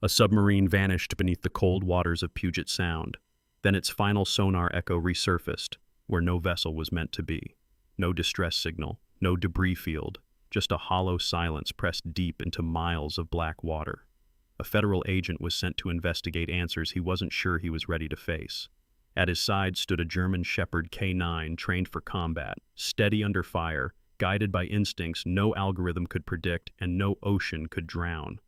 A submarine vanished beneath the cold waters of Puget Sound. Then its final sonar echo resurfaced, where no vessel was meant to be. No distress signal, no debris field, just a hollow silence pressed deep into miles of black water. A federal agent was sent to investigate answers he wasn't sure he was ready to face. At his side stood a German Shepherd K9 trained for combat, steady under fire, guided by instincts no algorithm could predict and no ocean could drown.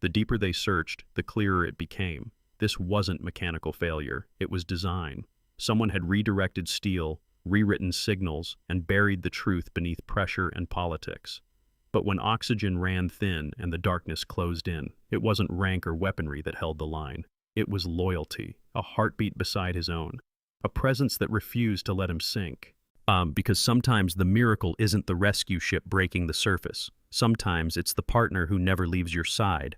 The deeper they searched, the clearer it became. This wasn't mechanical failure, it was design. Someone had redirected steel, rewritten signals, and buried the truth beneath pressure and politics. But when oxygen ran thin and the darkness closed in, it wasn't rank or weaponry that held the line. It was loyalty, a heartbeat beside his own, a presence that refused to let him sink. Because sometimes the miracle isn't the rescue ship breaking the surface. Sometimes it's the partner who never leaves your side.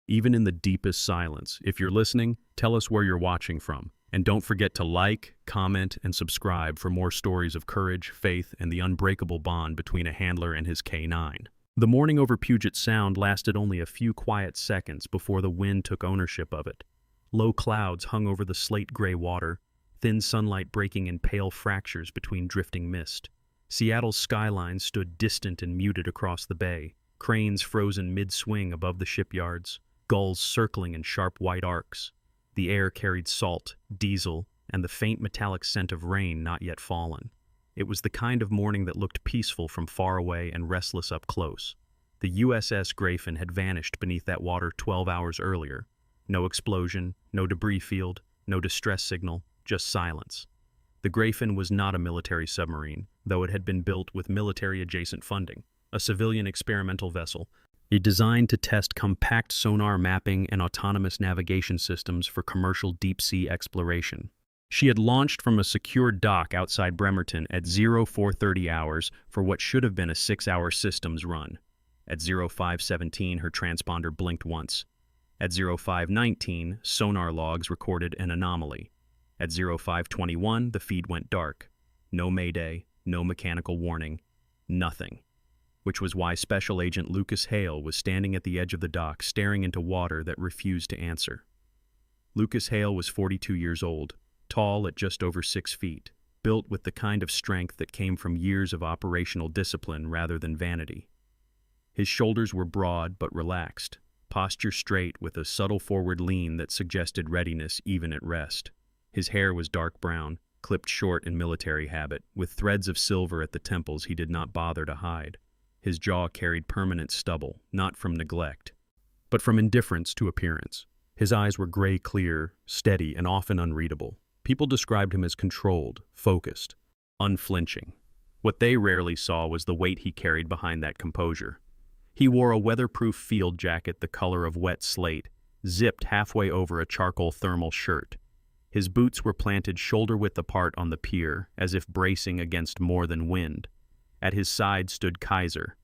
Even in the deepest silence, if you're listening, tell us where you're watching from. And don't forget to like, comment, and subscribe for more stories of courage, faith, and the unbreakable bond between a handler and his K9. The morning over Puget Sound lasted only a few quiet seconds before the wind took ownership of it. Low clouds hung over the slate-gray water, thin sunlight breaking in pale fractures between drifting mist. Seattle's skyline stood distant and muted across the bay, cranes frozen mid-swing above the shipyards, gulls circling in sharp white arcs. The air carried salt, diesel, and the faint metallic scent of rain not yet fallen. It was the kind of morning that looked peaceful from far away and restless up close. The USS Grayson had vanished beneath that water 12 hours earlier. No explosion, no debris field, no distress signal, just silence. The Grayson was not a military submarine, though it had been built with military-adjacent funding, a civilian experimental vessel, designed to test compact sonar mapping and autonomous navigation systems for commercial deep-sea exploration. She had launched from a secured dock outside Bremerton at 0430 hours for what should have been a 6-hour systems run. At 0517, her transponder blinked once. At 0519, sonar logs recorded an anomaly. At 0521, the feed went dark. No mayday, no mechanical warning, nothing. Which was why Special Agent Lucas Hale was standing at the edge of the dock staring into water that refused to answer. Lucas Hale was 42 years old, tall at just over 6 feet, built with the kind of strength that came from years of operational discipline rather than vanity. His shoulders were broad but relaxed, posture straight with a subtle forward lean that suggested readiness even at rest. His hair was dark brown, clipped short in military habit, with threads of silver at the temples he did not bother to hide. His jaw carried permanent stubble, not from neglect, but from indifference to appearance. His eyes were gray clear, steady, and often unreadable. People described him as controlled, focused, unflinching. What they rarely saw was the weight he carried behind that composure. He wore a weatherproof field jacket the color of wet slate, zipped halfway over a charcoal thermal shirt. His boots were planted shoulder-width apart on the pier, as if bracing against more than wind. At his side stood Kaiser.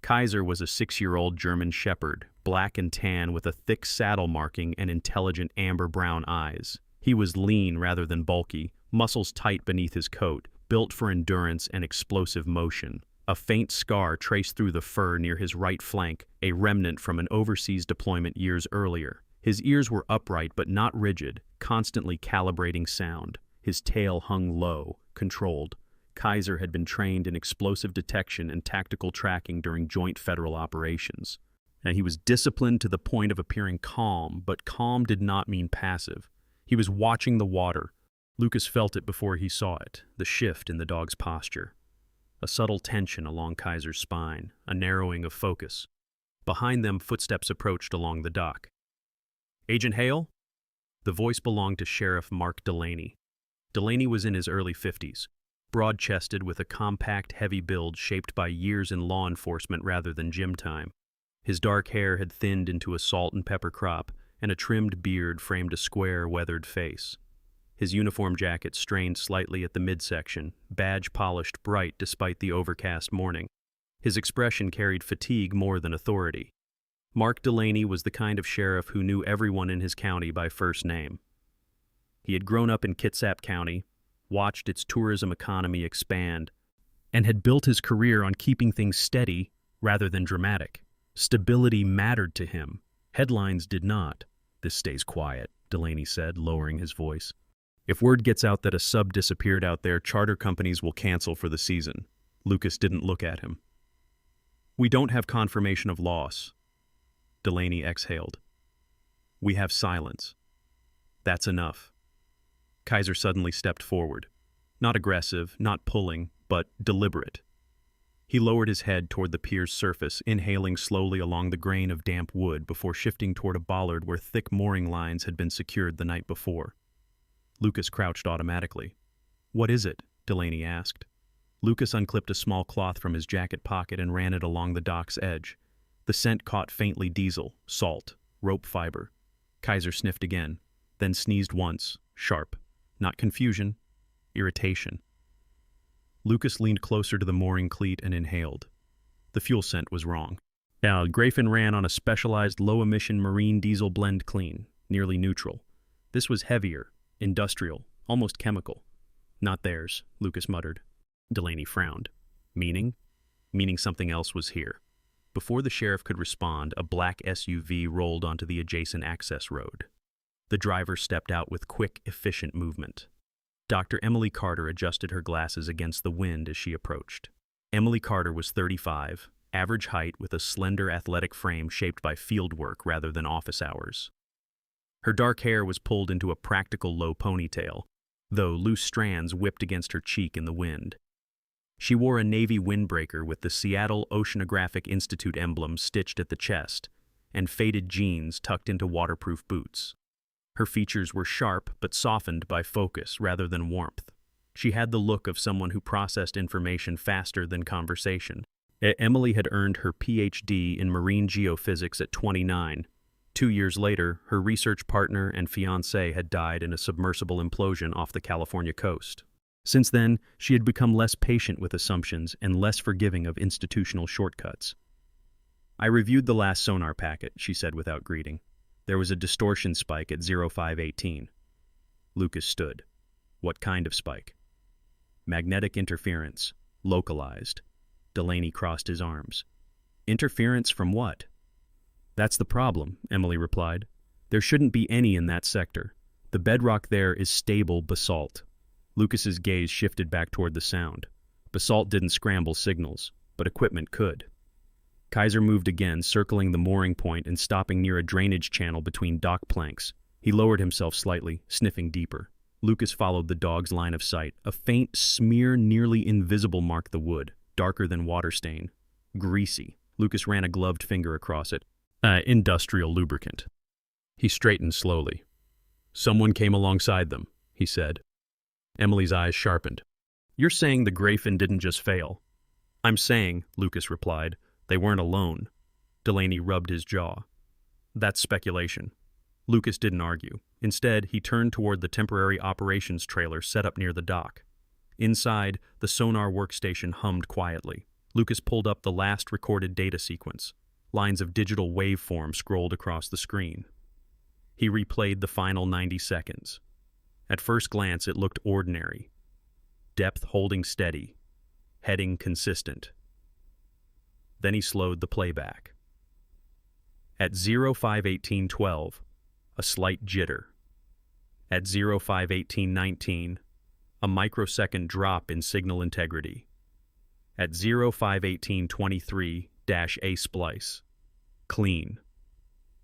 Kaiser was a 6-year-old German Shepherd, black and tan with a thick saddle marking and intelligent amber-brown eyes. He was lean rather than bulky, muscles tight beneath his coat, built for endurance and explosive motion. A faint scar traced through the fur near his right flank, a remnant from an overseas deployment years earlier. His ears were upright but not rigid, constantly calibrating sound. His tail hung low, controlled. Kaiser had been trained in explosive detection and tactical tracking during joint federal operations. And he was disciplined to the point of appearing calm, but calm did not mean passive. He was watching the water. Lucas felt it before he saw it, the shift in the dog's posture. A subtle tension along Kaiser's spine, a narrowing of focus. Behind them, footsteps approached along the dock. "Agent Hale?" The voice belonged to Sheriff Mark Delaney. Delaney was in his early 50s. Broad-chested with a compact, heavy build shaped by years in law enforcement rather than gym time. His dark hair had thinned into a salt and pepper crop, and a trimmed beard framed a square, weathered face. His uniform jacket strained slightly at the midsection, badge polished bright despite the overcast morning. His expression carried fatigue more than authority. Mark Delaney was the kind of sheriff who knew everyone in his county by first name. He had grown up in Kitsap County, watched its tourism economy expand, and had built his career on keeping things steady rather than dramatic. Stability mattered to him. Headlines did not. This stays quiet, Delaney said, lowering his voice. If word gets out that a sub disappeared out there, charter companies will cancel for the season. Lucas didn't look at him. We don't have confirmation of loss. Delaney exhaled. We have silence. That's enough. Kaiser suddenly stepped forward. Not aggressive, not pulling, but deliberate. He lowered his head toward the pier's surface, inhaling slowly along the grain of damp wood before shifting toward a bollard where thick mooring lines had been secured the night before. Lucas crouched automatically. What is it? Delaney asked. Lucas unclipped a small cloth from his jacket pocket and ran it along the dock's edge. The scent caught faintly: diesel, salt, rope fiber. Kaiser sniffed again, then sneezed once, sharp. Not confusion, irritation. Lucas leaned closer to the mooring cleat and inhaled. The fuel scent was wrong. Now, Grafin ran on a specialized low-emission marine diesel blend clean, nearly neutral. This was heavier, industrial, almost chemical. Not theirs, Lucas muttered. Delaney frowned. Meaning? Meaning something else was here. Before the sheriff could respond, a black SUV rolled onto the adjacent access road. The driver stepped out with quick, efficient movement. Dr. Emily Carter adjusted her glasses against the wind as she approached. Emily Carter was 35, average height with a slender athletic frame shaped by field work rather than office hours. Her dark hair was pulled into a practical low ponytail, though loose strands whipped against her cheek in the wind. She wore a navy windbreaker with the Seattle Oceanographic Institute emblem stitched at the chest, and faded jeans tucked into waterproof boots. Her features were sharp but softened by focus rather than warmth. She had the look of someone who processed information faster than conversation. Emily had earned her Ph.D. in marine geophysics at 29. 2 years later, her research partner and fiancé had died in a submersible implosion off the California coast. Since then, she had become less patient with assumptions and less forgiving of institutional shortcuts. I reviewed the last sonar packet, she said without greeting. There was a distortion spike at 0518. Lucas stood. What kind of spike? Magnetic interference. Localized. Delaney crossed his arms. Interference from what? That's the problem, Emily replied. There shouldn't be any in that sector. The bedrock there is stable basalt. Lucas's gaze shifted back toward the sound. Basalt didn't scramble signals, but equipment could. Kaiser moved again, circling the mooring point and stopping near a drainage channel between dock planks. He lowered himself slightly, sniffing deeper. Lucas followed the dog's line of sight. A faint smear, nearly invisible, marked the wood, darker than water stain. Greasy. Lucas ran a gloved finger across it. Industrial lubricant. He straightened slowly. Someone came alongside them, he said. Emily's eyes sharpened. You're saying the Grafin didn't just fail? I'm saying, Lucas replied, they weren't alone. Delaney rubbed his jaw. That's speculation. Lucas didn't argue. Instead, he turned toward the temporary operations trailer set up near the dock. Inside, the sonar workstation hummed quietly. Lucas pulled up the last recorded data sequence. Lines of digital waveform scrolled across the screen. He replayed the final 90 seconds. At first glance, it looked ordinary. Depth holding steady. Heading consistent. Then he slowed the playback. At 051812, a slight jitter. At 051819, a microsecond drop in signal integrity. At 051823-A splice. Clean.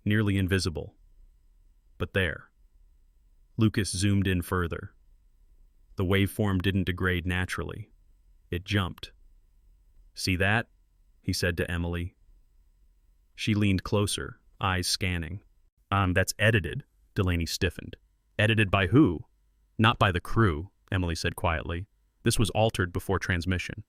Nearly invisible. But there. Lucas zoomed in further. The waveform didn't degrade naturally. It jumped. See that? He said to Emily. She leaned closer, eyes scanning. That's edited, Delaney stiffened. Edited by who? Not by the crew, Emily said quietly. This was altered before transmission.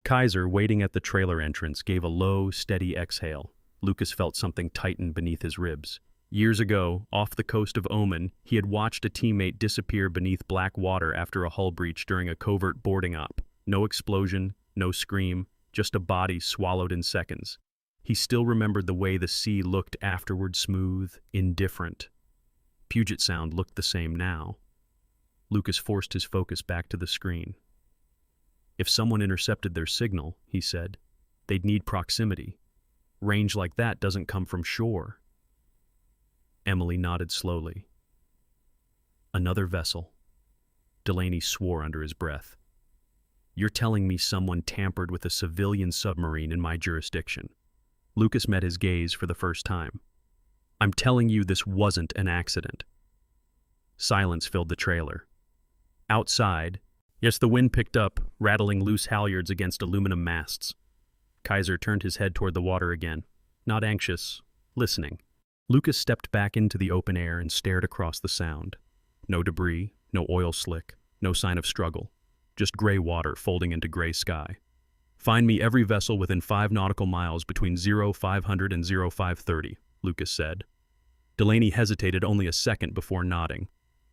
Kaiser, waiting at the trailer entrance, gave a low, steady exhale. Lucas felt something tighten beneath his ribs. Years ago, off the coast of Oman, he had watched a teammate disappear beneath black water after a hull breach during a covert boarding op. No explosion, no scream, just a body swallowed in seconds. He still remembered the way the sea looked afterward, smooth, indifferent. Puget Sound looked the same now. Lucas forced his focus back to the screen. If someone intercepted their signal, he said, they'd need proximity. Range like that doesn't come from shore. Emily nodded slowly. Another vessel. Delaney swore under his breath. You're telling me someone tampered with a civilian submarine in my jurisdiction? Lucas met his gaze for the first time. I'm telling you this wasn't an accident. Silence filled the trailer. Outside, yes, the wind picked up, rattling loose halyards against aluminum masts. Kaiser turned his head toward the water again, not anxious, listening. Lucas stepped back into the open air and stared across the sound. No debris, no oil slick, no sign of struggle. Just gray water folding into gray sky. Find me every vessel within 5 nautical miles between 0500 and 0530, Lucas said. Delaney hesitated only a second before nodding.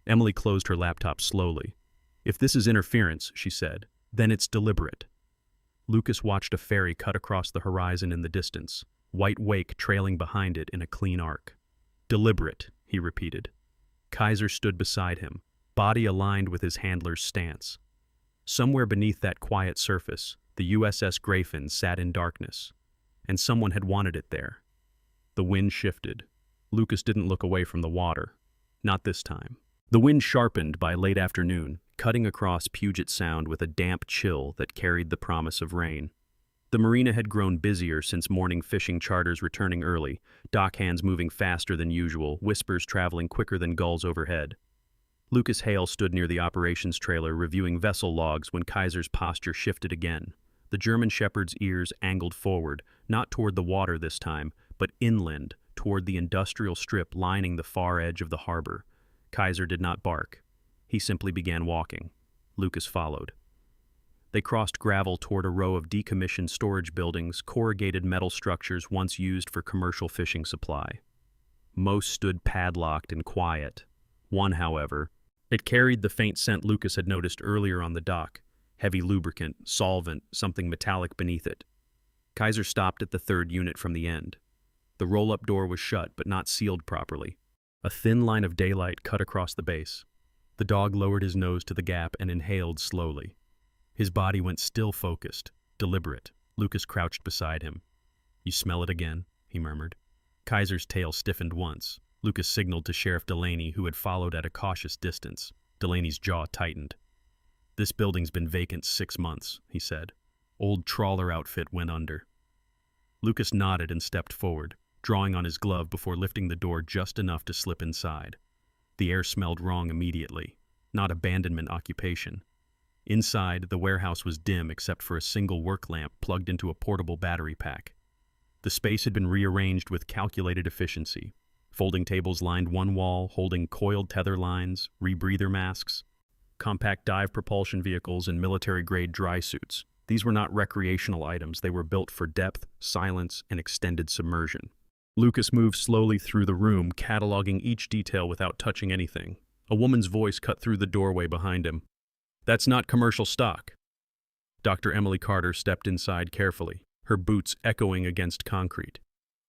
Emily closed her laptop slowly. If this is interference, she said, then it's deliberate. Lucas watched a ferry cut across the horizon in the distance, white wake trailing behind it in a clean arc. Deliberate, he repeated. Kaiser stood beside him, body aligned with his handler's stance. Somewhere beneath that quiet surface, the USS Grayfin sat in darkness, and someone had wanted it there. The wind shifted. Lucas didn't look away from the water. Not this time. The wind sharpened by late afternoon, cutting across Puget Sound with a damp chill that carried the promise of rain. The marina had grown busier since morning fishing charters returning early, dockhands moving faster than usual, whispers traveling quicker than gulls overhead. Lucas Hale stood near the operations trailer reviewing vessel logs when Kaiser's posture shifted again. The German Shepherd's ears angled forward, not toward the water this time, but inland, toward the industrial strip lining the far edge of the harbor. Kaiser did not bark. He simply began walking. Lucas followed. They crossed gravel toward a row of decommissioned storage buildings, corrugated metal structures once used for commercial fishing supply. Most stood padlocked and quiet. One, however, it carried the faint scent Lucas had noticed earlier on the dock. Heavy lubricant, solvent, something metallic beneath it. Kaiser stopped at the third unit from the end. The roll-up door was shut, but not sealed properly. A thin line of daylight cut across the base. The dog lowered his nose to the gap and inhaled slowly. His body went still focused, deliberate. Lucas crouched beside him. You smell it again, he murmured. Kaiser's tail stiffened once. Lucas signaled to Sheriff Delaney, who had followed at a cautious distance. Delaney's jaw tightened. This building's been vacant 6 months, he said. Old trawler outfit went under. Lucas nodded and stepped forward, drawing on his glove before lifting the door just enough to slip inside. The air smelled wrong immediately. Not abandonment occupation. Inside, the warehouse was dim except for a single work lamp plugged into a portable battery pack. The space had been rearranged with calculated efficiency. Folding tables lined one wall, holding coiled tether lines, rebreather masks, compact dive propulsion vehicles, and military-grade dry suits. These were not recreational items. They were built for depth, silence, and extended submersion. Lucas moved slowly through the room, cataloging each detail without touching anything. A woman's voice cut through the doorway behind him. That's not commercial stock. Dr. Emily Carter stepped inside carefully, her boots echoing against concrete.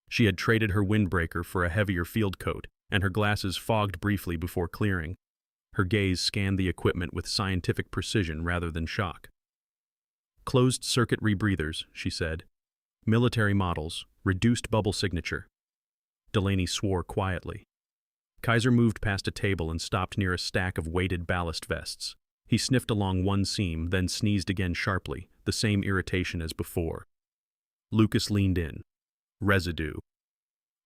She had traded her windbreaker for a heavier field coat, and her glasses fogged briefly before clearing. Her gaze scanned the equipment with scientific precision rather than shock. Closed-circuit rebreathers, she said. Military models, reduced bubble signature. Delaney swore quietly. Kaiser moved past a table and stopped near a stack of weighted ballast vests. He sniffed along one seam, then sneezed again sharply, the same irritation as before. Lucas leaned in. Residue.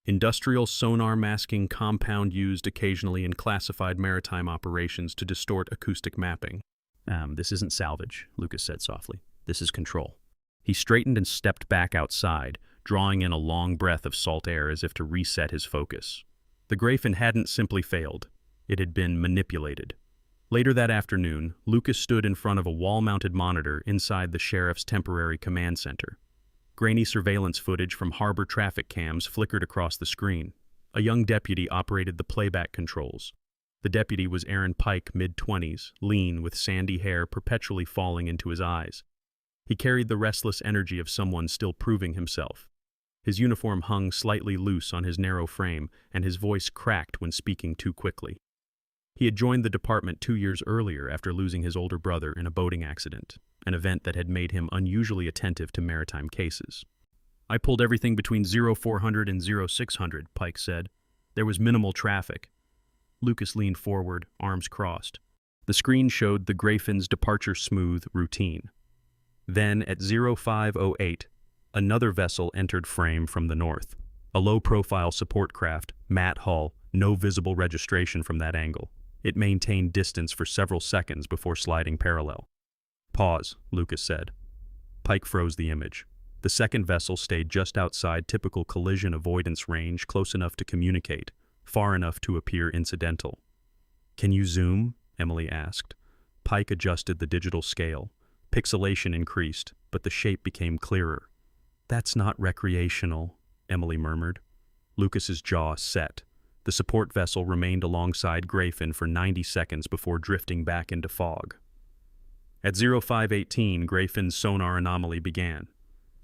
Industrial sonar masking compound used occasionally in classified maritime operations to distort acoustic mapping. This isn't salvage, Lucas said softly. This is control. He straightened and stepped back outside, drawing in a long breath of salt air as if to reset his focus. The Grayfin hadn't simply failed. It had been manipulated. Later that afternoon, Lucas stood in front of a wall-mounted monitor inside the sheriff's temporary command center. Grainy surveillance footage from harbor traffic cams flickered across the screen. A young deputy operated the playback controls. The deputy was Aaron Pike, mid-20s, lean, with sandy hair perpetually falling into his eyes. He carried the restless energy of someone still proving himself. His uniform hung slightly loose on his narrow frame, and his voice cracked when speaking too quickly. He had joined the department 2 years earlier after losing his older brother in a boating accident, an event that had made him unusually attentive to maritime cases. I pulled everything between 0400 and 0600, Pike said. There was minimal traffic. Lucas leaned forward, arms crossed. The screen showed the Grayfin's departure smooth routine. Then, at 0508, another vessel entered frame from the north. A low-profile support craft, matte hull, no visible registration from that angle. It maintained distance for several seconds before sliding parallel. "Pause," Lucas said. Pike froze the image. The second vessel stayed just outside typical collision avoidance range, close enough to communicate, far enough to appear incidental. "Can you zoom?" Emily asked. Pike adjusted the digital scale. Pixelation increased, but the shape became clearer. "That's not recreational," Emily murmured. Lucas's jaw set. The support vessel remained alongside Grayfin for 90 seconds before drifting back into fog. At 0518, Grayfin's sonar anomaly began.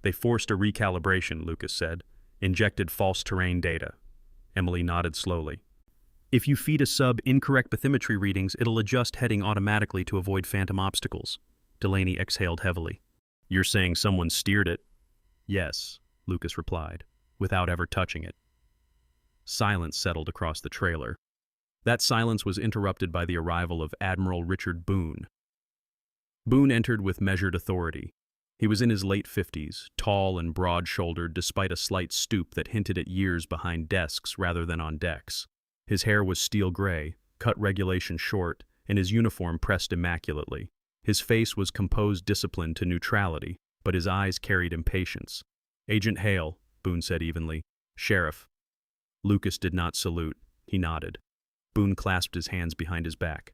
"They forced a recalibration," Lucas said. "Injected false terrain data." Emily nodded slowly. "If you feed a sub incorrect bathymetry readings, it'll adjust heading automatically to avoid phantom obstacles." Delaney exhaled heavily. "You're saying someone steered it?" "Yes," Lucas replied, without ever touching it. Silence settled across the trailer. That silence was interrupted by the arrival of Admiral Richard Boone. Boone entered with measured authority. He was in his late 50s, tall and broad-shouldered despite a slight stoop that hinted at years behind desks rather than on decks. His hair was steel gray, cut regulation short, and his uniform pressed immaculately. His face was composed discipline to neutrality, but his eyes carried impatience. "Agent Hale," Boone said evenly. "Sheriff." Lucas did not salute. He nodded. Boone clasped his hands behind his back.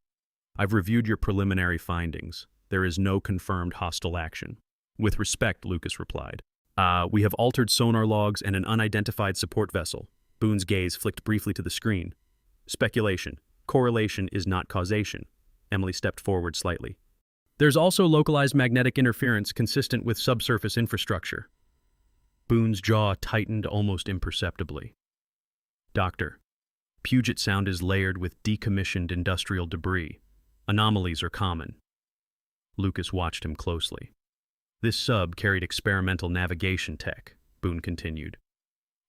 "I've reviewed your preliminary findings. There is no confirmed hostile action." "With respect," Lucas replied. We have altered sonar logs and an unidentified support vessel." Boone's gaze flicked briefly to the screen. "Speculation. Correlation is not causation." Emily stepped forward slightly. "There's also localized magnetic interference consistent with subsurface infrastructure." Boone's jaw tightened almost imperceptibly. "Doctor, Puget Sound is layered with decommissioned industrial debris. Anomalies are common." Lucas watched him closely. "This sub carried experimental navigation tech," Boone continued.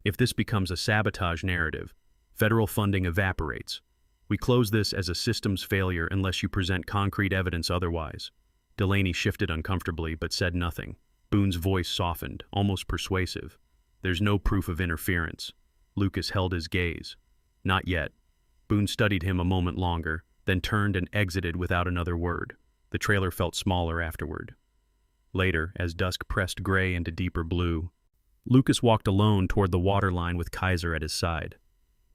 "If this becomes a sabotage narrative, federal funding evaporates. We close this as a systems failure unless you present concrete evidence otherwise." Delaney shifted uncomfortably but said nothing. Boone's voice softened, almost persuasive. "There's no proof of interference." Lucas held his gaze. "Not yet." Boone studied him a moment longer, then turned and exited without another word. The trailer felt smaller afterward. Later, as dusk pressed gray into deeper blue, Lucas walked alone toward the waterline with Kaiser at his side.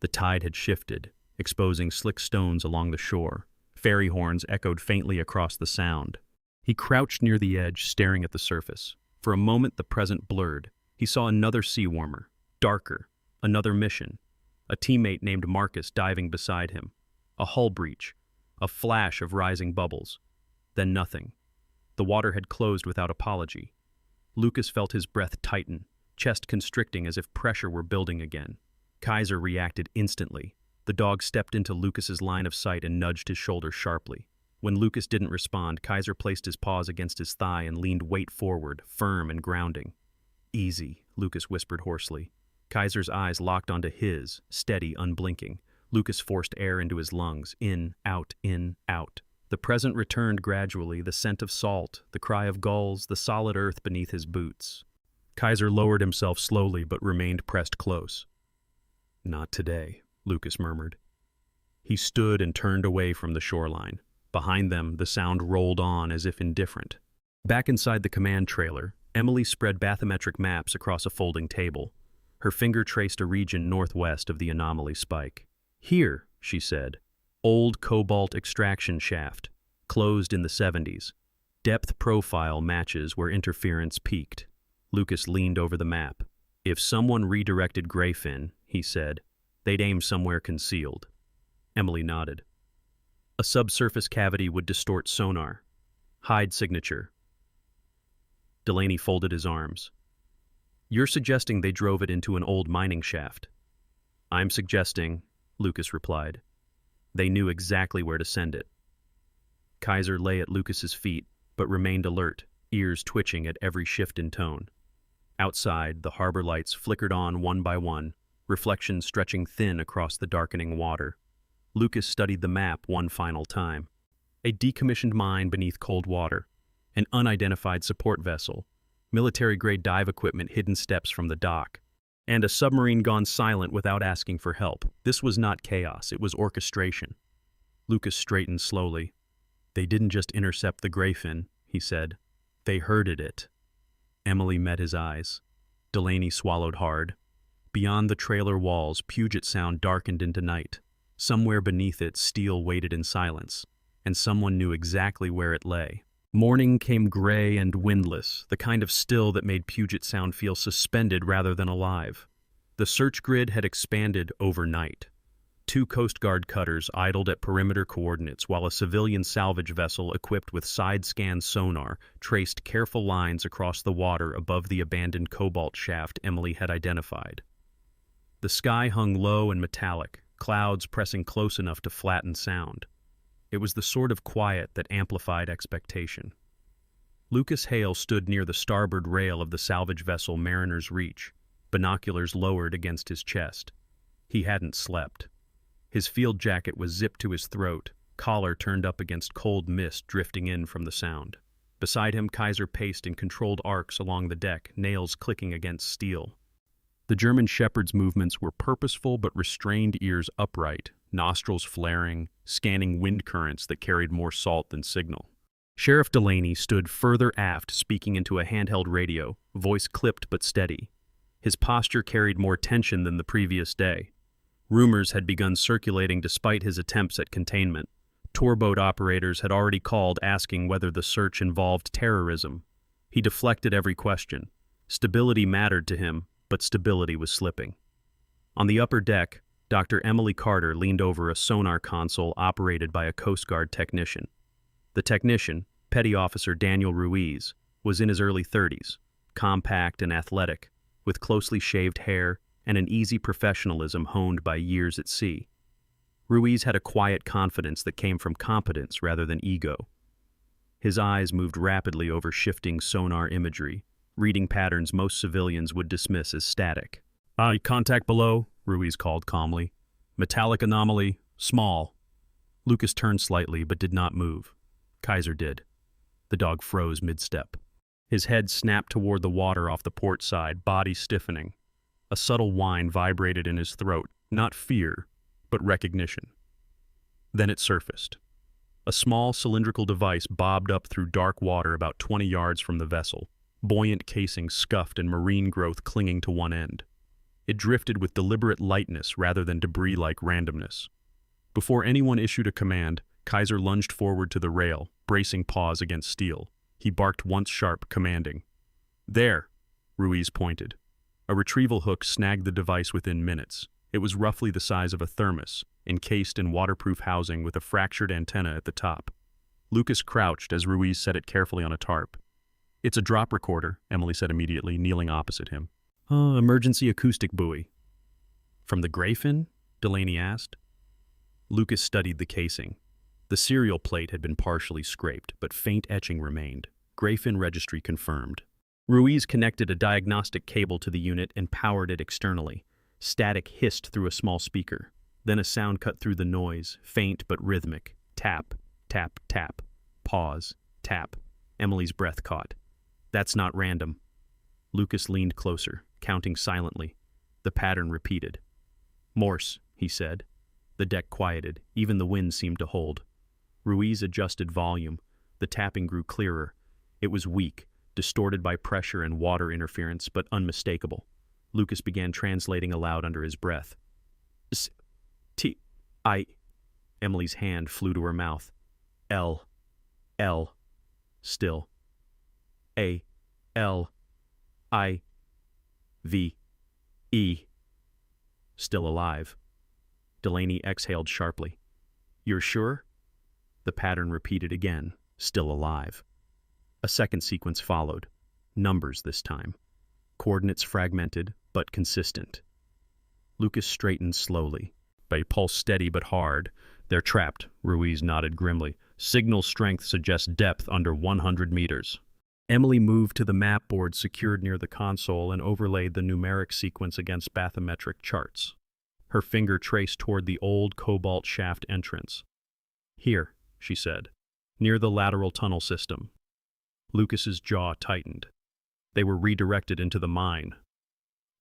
The tide had shifted, exposing slick stones along the shore. Ferry horns echoed faintly across the sound. He crouched near the edge, staring at the surface. For a moment the present blurred. He saw another sea warmer, darker, another mission. A teammate named Marcus diving beside him. A hull breach. A flash of rising bubbles. Then nothing. The water had closed without apology. Lucas felt his breath tighten, chest constricting as if pressure were building again. Kaiser reacted instantly. The dog stepped into Lucas's line of sight and nudged his shoulder sharply. When Lucas didn't respond, Kaiser placed his paws against his thigh and leaned weight forward, firm and grounding. "Easy," Lucas whispered hoarsely. Kaiser's eyes locked onto his, steady, unblinking. Lucas forced air into his lungs, in, out, in, out. The present returned gradually, the scent of salt, the cry of gulls, the solid earth beneath his boots. Kaiser lowered himself slowly but remained pressed close. "Not today," Lucas murmured. He stood and turned away from the shoreline. Behind them, the sound rolled on as if indifferent. Back inside the command trailer, Emily spread bathymetric maps across a folding table. Her finger traced a region northwest of the anomaly spike. "Here," she said. "Old cobalt extraction shaft, closed in the 70s. Depth profile matches where interference peaked." Lucas leaned over the map. "If someone redirected Grayfin," he said, "they'd aim somewhere concealed." Emily nodded. "A subsurface cavity would distort sonar. Hide signature." Delaney folded his arms. "You're suggesting they drove it into an old mining shaft." "I'm suggesting," Lucas replied, "they knew exactly where to send it." Kaiser lay at Lucas's feet, but remained alert, ears twitching at every shift in tone. Outside, the harbor lights flickered on one by one, reflections stretching thin across the darkening water. Lucas studied the map one final time. A decommissioned mine beneath cold water, an unidentified support vessel, military-grade dive equipment hidden steps from the dock, and a submarine gone silent without asking for help. This was not chaos, it was orchestration. Lucas straightened slowly. They didn't just intercept the Grayfin, he said. They herded it. Emily met his eyes. Delaney swallowed hard. Beyond the trailer walls, Puget Sound darkened into night. Somewhere beneath it, steel waited in silence, and someone knew exactly where it lay. Morning came gray and windless, the kind of still that made Puget Sound feel suspended rather than alive. The search grid had expanded overnight. 2 Coast Guard cutters idled at perimeter coordinates while a civilian salvage vessel equipped with side-scan sonar traced careful lines across the water above the abandoned cobalt shaft Emily had identified. The sky hung low and metallic, clouds pressing close enough to flatten sound. It was the sort of quiet that amplified expectation. Lucas Hale stood near the starboard rail of the salvage vessel Mariner's Reach, binoculars lowered against his chest. He hadn't slept. His field jacket was zipped to his throat, collar turned up against cold mist drifting in from the sound. Beside him, Kaiser paced in controlled arcs along the deck, nails clicking against steel. The German shepherd's movements were purposeful but restrained, ears upright, nostrils flaring, scanning wind currents that carried more salt than signal. Sheriff Delaney stood further aft, speaking into a handheld radio, voice clipped but steady. His posture carried more tension than the previous day. Rumors had begun circulating despite his attempts at containment. Tour boat operators had already called asking whether the search involved terrorism. He deflected every question. Stability mattered to him, but stability was slipping. On the upper deck, Dr. Emily Carter leaned over a sonar console operated by a Coast Guard technician. The technician, Petty Officer Daniel Ruiz, was in his early 30s, compact and athletic, with closely shaved hair and an easy professionalism honed by years at sea. Ruiz had a quiet confidence that came from competence rather than ego. His eyes moved rapidly over shifting sonar imagery, reading patterns most civilians would dismiss as static. Contact below, Ruiz called calmly. Metallic anomaly, small. Lucas turned slightly but did not move. Kaiser did. The dog froze mid-step. His head snapped toward the water off the port side, body stiffening. A subtle whine vibrated in his throat, not fear, but recognition. Then it surfaced. A small cylindrical device bobbed up through dark water about 20 yards from the vessel, buoyant casing scuffed and marine growth clinging to one end. It drifted with deliberate lightness rather than debris-like randomness. Before anyone issued a command, Kaiser lunged forward to the rail, bracing paws against steel. He barked once sharp, commanding. There, Ruiz pointed. A retrieval hook snagged the device within minutes. It was roughly the size of a thermos, encased in waterproof housing with a fractured antenna at the top. Lucas crouched as Ruiz set it carefully on a tarp. It's a drop recorder, Emily said immediately, kneeling opposite him. Emergency acoustic buoy. From the Grayfin? Delaney asked. Lucas studied the casing. The serial plate had been partially scraped, but faint etching remained. Grayfin registry confirmed. Ruiz connected a diagnostic cable to the unit and powered it externally. Static hissed through a small speaker. Then a sound cut through the noise, faint but rhythmic. Tap, tap, tap. Pause, tap. Emily's breath caught. That's not random. Lucas leaned closer, counting silently. The pattern repeated. Morse, he said. The deck quieted. Even the wind seemed to hold. Ruiz adjusted volume. The tapping grew clearer. It was weak, distorted by pressure and water interference, but unmistakable. Lucas began translating aloud under his breath. S-T-I. Emily's hand flew to her mouth. L. L. Still. A. L. I. V. E. Still alive. Delaney exhaled sharply. You're sure? The pattern repeated again. Still alive. A second sequence followed. Numbers this time. Coordinates fragmented, but consistent. Lucas straightened slowly. They pulse steady but hard. They're trapped, Ruiz nodded grimly. Signal strength suggests depth under 100 meters. Emily moved to the map board secured near the console and overlaid the numeric sequence against bathymetric charts. Her finger traced toward the old cobalt shaft entrance. "Here," she said, "near the lateral tunnel system." Lucas's jaw tightened. They were redirected into the mine.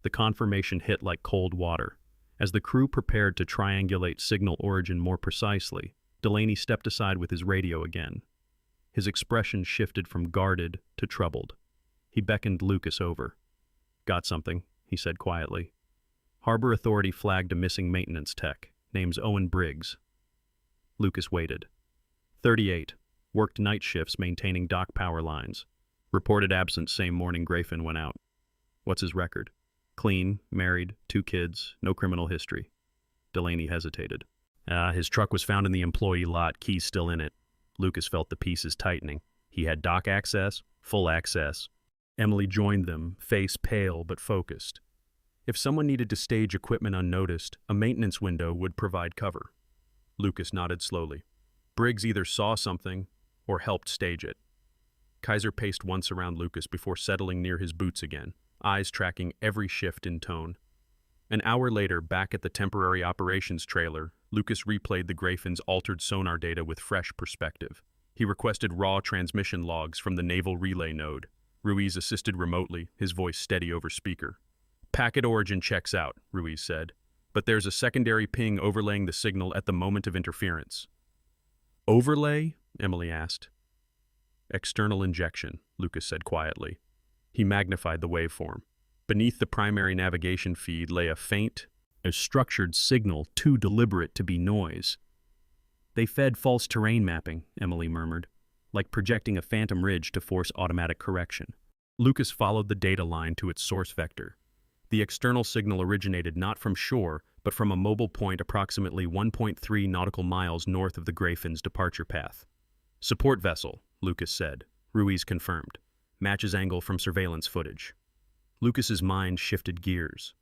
The confirmation hit like cold water. As the crew prepared to triangulate signal origin more precisely, Delaney stepped aside with his radio again. His expression shifted from guarded to troubled. He beckoned Lucas over. "Got something," he said quietly. "Harbor Authority flagged a missing maintenance tech. Name's Owen Briggs." Lucas waited. 38. Worked night shifts maintaining dock power lines. Reported absent same morning Grayfin went out. "What's his record?" "Clean, married, 2 kids, no criminal history." Delaney hesitated. His truck was found in the employee lot, keys still in it." Lucas felt the pieces tightening. He had dock access, full access. Emily joined them, face pale but focused. If someone needed to stage equipment unnoticed, a maintenance window would provide cover. Lucas nodded slowly. Briggs either saw something or helped stage it. Kaiser paced once around Lucas before settling near his boots again, eyes tracking every shift in tone. An hour later, back at the temporary operations trailer, Lucas replayed the Grayfin's altered sonar data with fresh perspective. He requested raw transmission logs from the naval relay node. Ruiz assisted remotely, his voice steady over speaker. "Packet origin checks out," Ruiz said, "but there's a secondary ping overlaying the signal at the moment of interference." "Overlay?" Emily asked. "External injection," Lucas said quietly. He magnified the waveform. Beneath the primary navigation feed lay a faint, a structured signal too deliberate to be noise. "They fed false terrain mapping," Emily murmured, "like projecting a phantom ridge to force automatic correction." Lucas followed the data line to its source vector. The external signal originated not from shore, but from a mobile point approximately 1.3 nautical miles north of the Grayfin's departure path. "Support vessel," Lucas said. Ruiz confirmed. "Matches angle from surveillance footage." Lucas's mind shifted gears.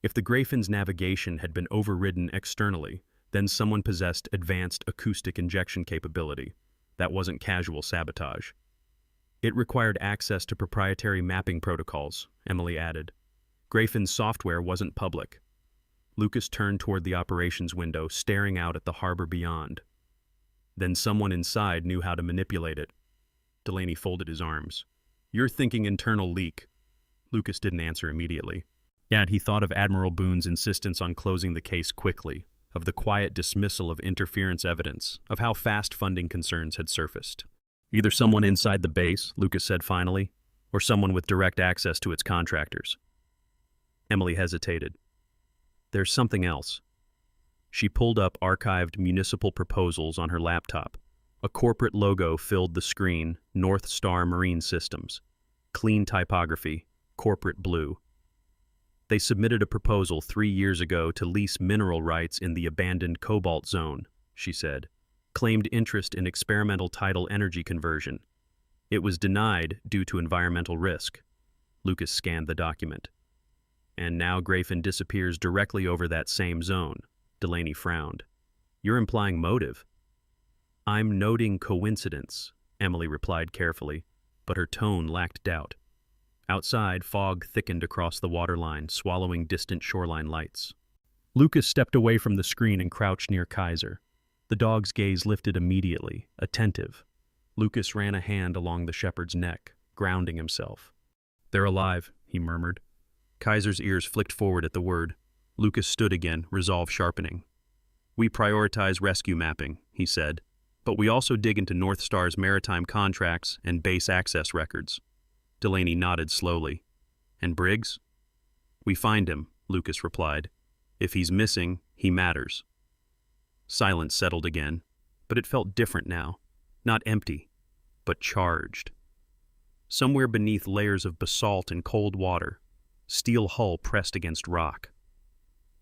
If the Grayfin's navigation had been overridden externally, then someone possessed advanced acoustic injection capability. That wasn't casual sabotage. "It required access to proprietary mapping protocols," Emily added. "Grayfin's software wasn't public." Lucas turned toward the operations window, staring out at the harbor beyond. "Then someone inside knew how to manipulate it." Delaney folded his arms. "You're thinking internal leak." Lucas didn't answer immediately. Yet he thought of Admiral Boone's insistence on closing the case quickly, of the quiet dismissal of interference evidence, of how fast funding concerns had surfaced. "Either someone inside the base," Lucas said finally, "or someone with direct access to its contractors." Emily hesitated. "There's something else." She pulled up archived municipal proposals on her laptop. A corporate logo filled the screen, North Star Marine Systems. Clean typography, corporate blue. They submitted a proposal 3 years ago to lease mineral rights in the abandoned cobalt zone, she said. Claimed interest in experimental tidal energy conversion. It was denied due to environmental risk. Lucas scanned the document. "And now Grayfin disappears directly over that same zone." Delaney frowned. "You're implying motive." "I'm noting coincidence," Emily replied carefully, but her tone lacked doubt. Outside, fog thickened across the waterline, swallowing distant shoreline lights. Lucas stepped away from the screen and crouched near Kaiser. The dog's gaze lifted immediately, attentive. Lucas ran a hand along the shepherd's neck, grounding himself. "They're alive," he murmured. Kaiser's ears flicked forward at the word. Lucas stood again, resolve sharpening. "We prioritize rescue mapping," he said, "but we also dig into North Star's maritime contracts and base access records." Delaney nodded slowly. "And Briggs?" "We find him," Lucas replied. "If he's missing, he matters." Silence settled again, but it felt different now. Not empty, but charged. Somewhere beneath layers of basalt and cold water, steel hull pressed against rock.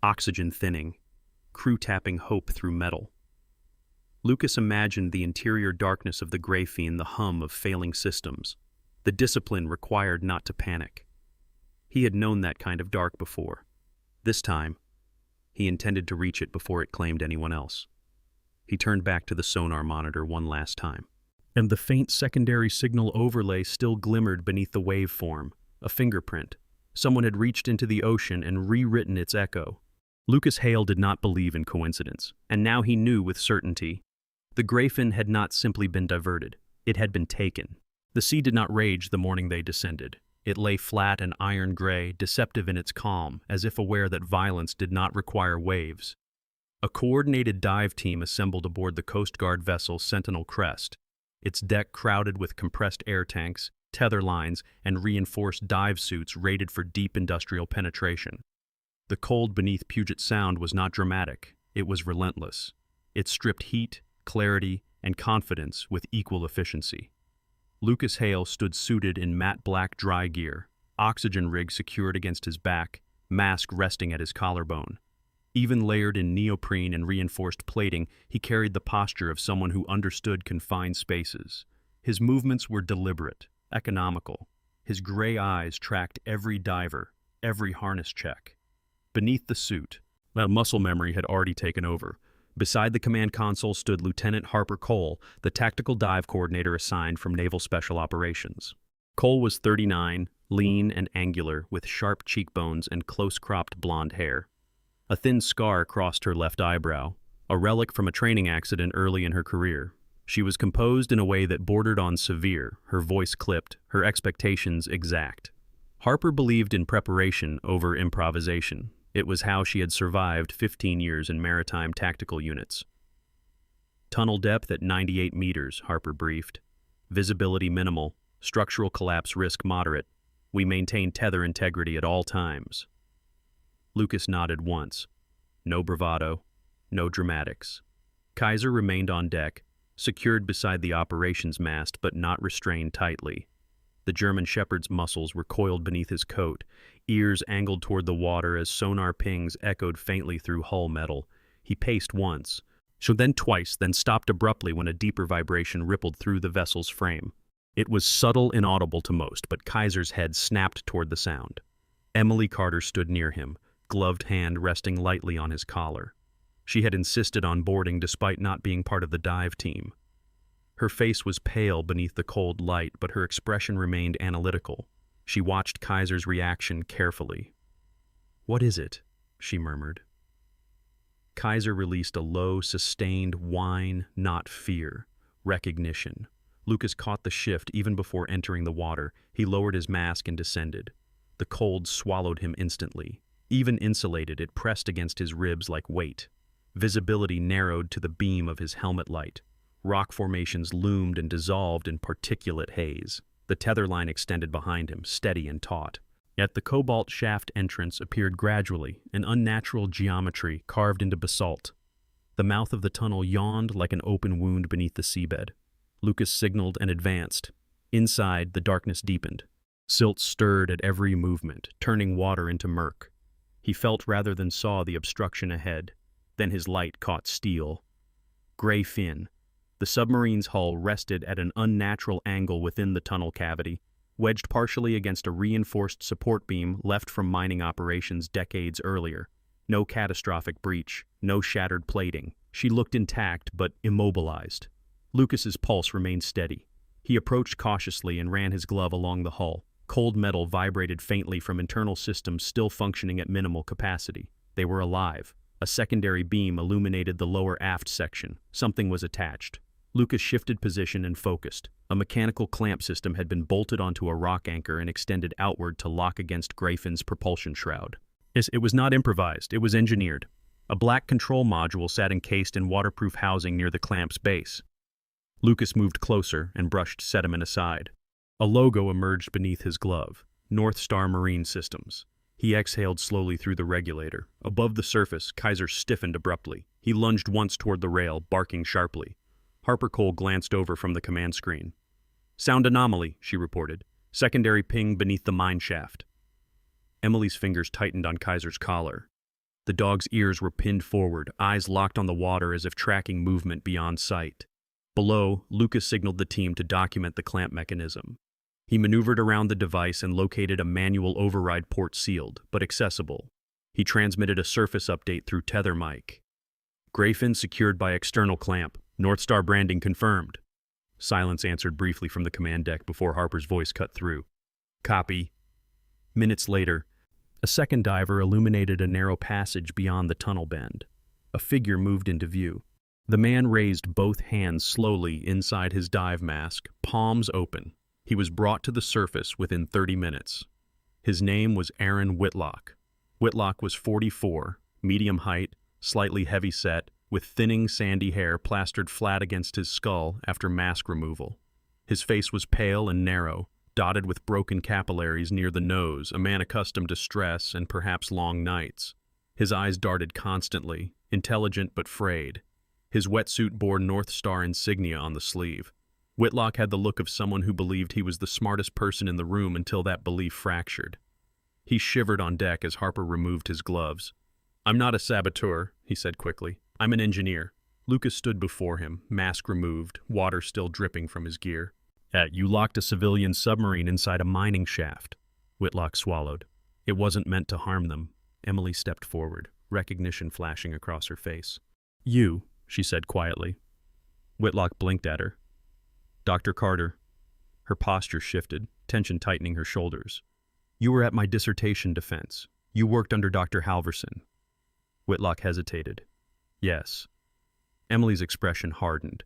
Oxygen thinning, crew tapping hope through metal. Lucas imagined the interior darkness of the Grayfin, the hum of failing systems, the discipline required not to panic. He had known that kind of dark before. This time, he intended to reach it before it claimed anyone else. He turned back to the sonar monitor one last time. And the faint secondary signal overlay still glimmered beneath the waveform, a fingerprint. Someone had reached into the ocean and rewritten its echo. Lucas Hale did not believe in coincidence, and now he knew with certainty. The Grayfin had not simply been diverted, it had been taken. The sea did not rage the morning they descended. It lay flat and iron gray, deceptive in its calm, as if aware that violence did not require waves. A coordinated dive team assembled aboard the Coast Guard vessel Sentinel Crest, its deck crowded with compressed air tanks, tether lines, and reinforced dive suits rated for deep industrial penetration. The cold beneath Puget Sound was not dramatic, it was relentless. It stripped heat, clarity, and confidence with equal efficiency. Lucas Hale stood suited in matte black dry gear, oxygen rig secured against his back, mask resting at his collarbone. Even layered in neoprene and reinforced plating, he carried the posture of someone who understood confined spaces. His movements were deliberate, economical. His gray eyes tracked every diver, every harness check. Beneath the suit, that muscle memory had already taken over. Beside the command console stood Lieutenant Harper Cole, the tactical dive coordinator assigned from Naval Special Operations. Cole was 39, lean and angular, with sharp cheekbones and close-cropped blonde hair. A thin scar crossed her left eyebrow, a relic from a training accident early in her career. She was composed in a way that bordered on severe, her voice clipped, her expectations exact. Harper believed in preparation over improvisation. It was how she had survived 15 years in maritime tactical units. Tunnel depth at 98 meters, Harper briefed. Visibility minimal, structural collapse risk moderate. We maintain tether integrity at all times. Lucas nodded once. No bravado, no dramatics. Kaiser remained on deck, secured beside the operations mast but not restrained tightly. The German shepherd's muscles were coiled beneath his coat, ears angled toward the water as sonar pings echoed faintly through hull metal. He paced once, then twice, then stopped abruptly when a deeper vibration rippled through the vessel's frame. It was subtle, inaudible to most, but Kaiser's head snapped toward the sound. Emily Carter stood near him, gloved hand resting lightly on his collar. She had insisted on boarding despite not being part of the dive team. Her face was pale beneath the cold light, but her expression remained analytical. She watched Kaiser's reaction carefully. "What is it?" she murmured. Kaiser released a low, sustained whine, not fear, recognition. Lucas caught the shift even before entering the water. He lowered his mask and descended. The cold swallowed him instantly. Even insulated, it pressed against his ribs like weight. Visibility narrowed to the beam of his helmet light. Rock formations loomed and dissolved in particulate haze. The tether line extended behind him, steady and taut. Yet the cobalt shaft entrance appeared gradually, an unnatural geometry carved into basalt. The mouth of the tunnel yawned like an open wound beneath the seabed. Lucas signaled and advanced. Inside, the darkness deepened. Silt stirred at every movement, turning water into murk. He felt rather than saw the obstruction ahead. Then his light caught steel. Gray fin. The submarine's hull rested at an unnatural angle within the tunnel cavity, wedged partially against a reinforced support beam left from mining operations decades earlier. No catastrophic breach, no shattered plating. She looked intact but immobilized. Lucas's pulse remained steady. He approached cautiously and ran his glove along the hull. Cold metal vibrated faintly from internal systems still functioning at minimal capacity. They were alive. A secondary beam illuminated the lower aft section. Something was attached. Lucas shifted position and focused. A mechanical clamp system had been bolted onto a rock anchor and extended outward to lock against Grayfin's propulsion shroud. It was not improvised, it was engineered. A black control module sat encased in waterproof housing near the clamp's base. Lucas moved closer and brushed sediment aside. A logo emerged beneath his glove, North Star Marine Systems. He exhaled slowly through the regulator. Above the surface, Kaiser stiffened abruptly. He lunged once toward the rail, barking sharply. Harper Cole glanced over from the command screen. "Sound anomaly," she reported. "Secondary ping beneath the mine shaft." Emily's fingers tightened on Kaiser's collar. The dog's ears were pinned forward, eyes locked on the water as if tracking movement beyond sight. Below, Lucas signaled the team to document the clamp mechanism. He maneuvered around the device and located a manual override port sealed, but accessible. He transmitted a surface update through tether mic. "Grayfin secured by external clamp. North Star branding confirmed." Silence answered briefly from the command deck before Harper's voice cut through. Copy. Minutes later, a second diver illuminated a narrow passage beyond the tunnel bend. A figure moved into view. The man raised both hands slowly inside his dive mask, palms open. He was brought to the surface within 30 minutes. His name was Aaron Whitlock. Whitlock was 44, medium height, slightly heavy-set, with thinning sandy hair plastered flat against his skull after mask removal. His face was pale and narrow, dotted with broken capillaries near the nose, a man accustomed to stress and perhaps long nights. His eyes darted constantly, intelligent but frayed. His wetsuit bore North Star insignia on the sleeve. Whitlock had the look of someone who believed he was the smartest person in the room until that belief fractured. He shivered on deck as Harper removed his gloves. "I'm not a saboteur," he said quickly. "I'm an engineer." Lucas stood before him, mask removed, water still dripping from his gear. You locked a civilian submarine inside a mining shaft." Whitlock swallowed. "It wasn't meant to harm them." Emily stepped forward, recognition flashing across her face. "You," she said quietly. Whitlock blinked at her. "Dr. Carter." Her posture shifted, tension tightening her shoulders. "You were at my dissertation defense. You worked under Dr. Halverson." Whitlock hesitated. "Yes." Emily's expression hardened.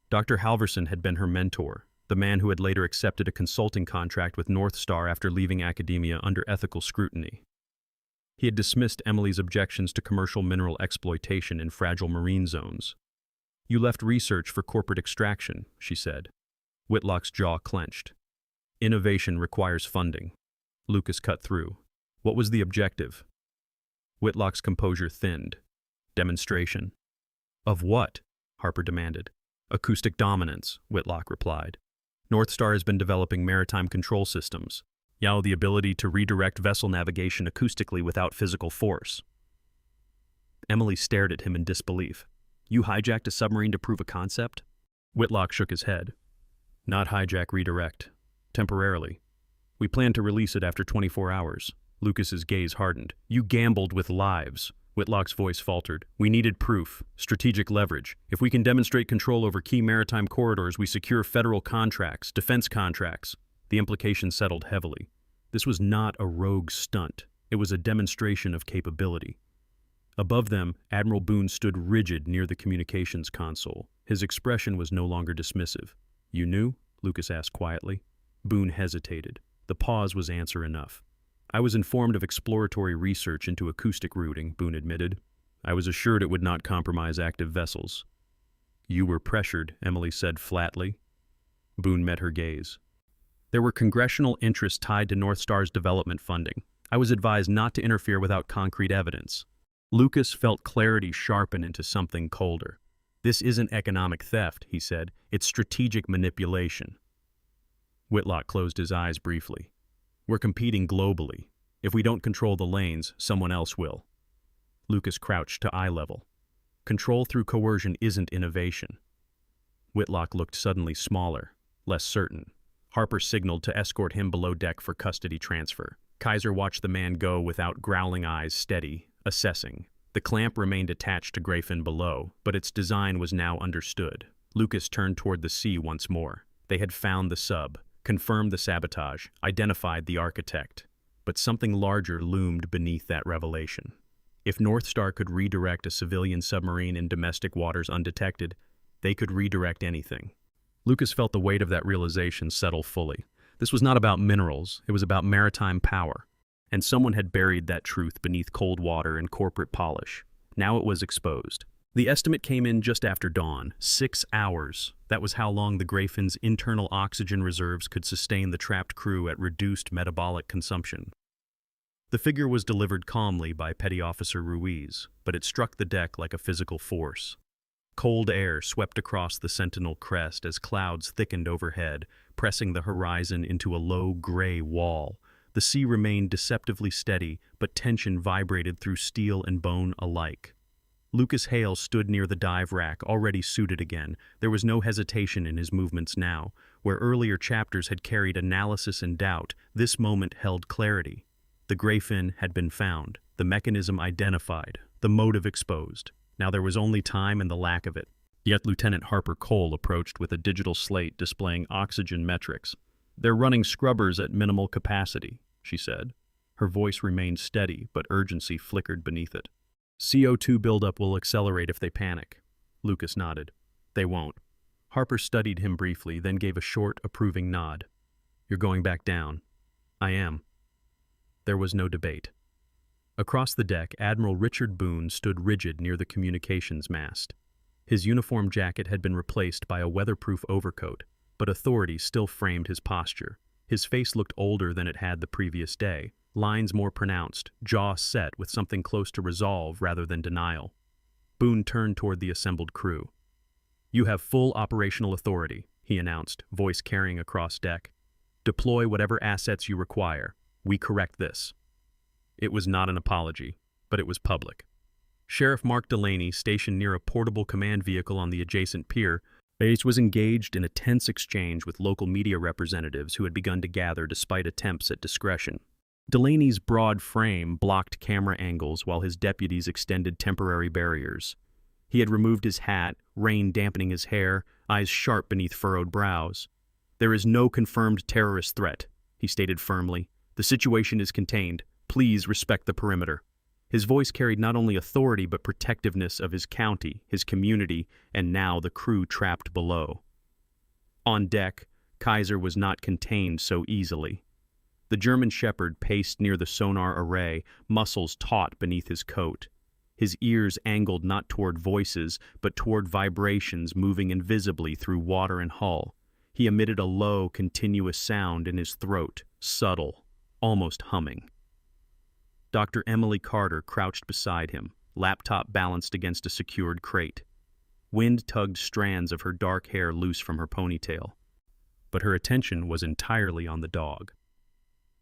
Dr. Halverson had been her mentor, the man who had later accepted a consulting contract with North Star after leaving academia under ethical scrutiny. He had dismissed Emily's objections to commercial mineral exploitation in fragile marine zones. "You left research for corporate extraction," she said. Whitlock's jaw clenched. "Innovation requires funding." Lucas cut through. "What was the objective?" Whitlock's composure thinned. "Demonstration." "Of what?" Harper demanded. "Acoustic dominance," Whitlock replied. "North Star has been developing maritime control systems. The ability to redirect vessel navigation acoustically without physical force." Emily stared at him in disbelief. "You hijacked a submarine to prove a concept?" Whitlock shook his head. "Not hijack, redirect. Temporarily. We plan to release it after 24 hours. Lucas's gaze hardened. "You gambled with lives." Whitlock's voice faltered. "We needed proof, strategic leverage. If we can demonstrate control over key maritime corridors, we secure federal contracts, defense contracts." The implication settled heavily. This was not a rogue stunt. It was a demonstration of capability. Above them, Admiral Boone stood rigid near the communications console. His expression was no longer dismissive. "You knew?" Lucas asked quietly. Boone hesitated. The pause was answer enough. "I was informed of exploratory research into acoustic routing," Boone admitted. "I was assured it would not compromise active vessels." "You were pressured," Emily said flatly. Boone met her gaze. "There were congressional interests tied to North Star's development funding. I was advised not to interfere without concrete evidence." Lucas felt clarity sharpen into something colder. "This isn't economic theft," he said. "It's strategic manipulation." Whitlock closed his eyes briefly. "We're competing globally. If we don't control the lanes, someone else will." Lucas crouched to eye level. "Control through coercion isn't innovation." Whitlock looked suddenly smaller, less certain. Harper signaled to escort him below deck for custody transfer. Kaiser watched the man go without growling eyes, steady, assessing. The clamp remained attached to Grayfin below, but its design was now understood. Lucas turned toward the sea once more. They had found the sub, confirmed the sabotage, identified the architect. But something larger loomed beneath that revelation. If North Star could redirect a civilian submarine in domestic waters undetected, they could redirect anything. Lucas felt the weight of that realization settle fully. This was not about minerals, it was about maritime power. And someone had buried that truth beneath cold water and corporate polish. Now it was exposed. The estimate came in just after dawn, 6 hours. That was how long the Grayfin's internal oxygen reserves could sustain the trapped crew at reduced metabolic consumption. The figure was delivered calmly by Petty Officer Ruiz, but it struck the deck like a physical force. Cold air swept across the Sentinel crest as clouds thickened overhead, pressing the horizon into a low gray wall. The sea remained deceptively steady, but tension vibrated through steel and bone alike. Lucas Hale stood near the dive rack, already suited again. There was no hesitation in his movements now. Where earlier chapters had carried analysis and doubt, this moment held clarity. The Grayfin had been found, the mechanism identified, the motive exposed. Now there was only time and the lack of it. Yet Lieutenant Harper Cole approached with a digital slate displaying oxygen metrics. "They're running scrubbers at minimal capacity," she said. Her voice remained steady, but urgency flickered beneath it. "CO2 buildup will accelerate if they panic." Lucas nodded. "They won't." Harper studied him briefly, then gave a short, approving nod. "You're going back down." "I am." There was no debate. Across the deck, Admiral Richard Boone stood rigid near the communications mast. His uniform jacket had been replaced by a weatherproof overcoat, but authority still framed his posture. His face looked older than it had the previous day, lines more pronounced, jaw set with something close to resolve rather than denial. Boone turned toward the assembled crew. "You have full operational authority," he announced, voice carrying across deck. "Deploy whatever assets you require. We correct this." It was not an apology, but it was public. Sheriff Mark Delaney, stationed near a portable command vehicle on the adjacent pier, was engaged in a tense exchange with local media representatives who had begun to gather despite attempts at discretion. Delaney's broad frame blocked camera angles while his deputies extended temporary barriers. He had removed his hat, rain dampening his hair, eyes sharp beneath furrowed brows. "There is no confirmed terrorist threat," he stated firmly. "The situation is contained. Please respect the perimeter." His voice carried not only authority but protectiveness of his county, his community, and now the crew trapped below. On deck, Kaiser was not contained so easily. The German shepherd paced near the sonar array, muscles taut beneath his coat. His ears angled not toward voices, but toward vibrations moving invisibly through water and hull. He emitted a low, continuous sound in his throat, subtle, almost humming. Dr. Emily Carter crouched beside him, laptop balanced against a secured crate. Wind tugged strands of her dark hair loose from her ponytail. But her attention was entirely on the dog.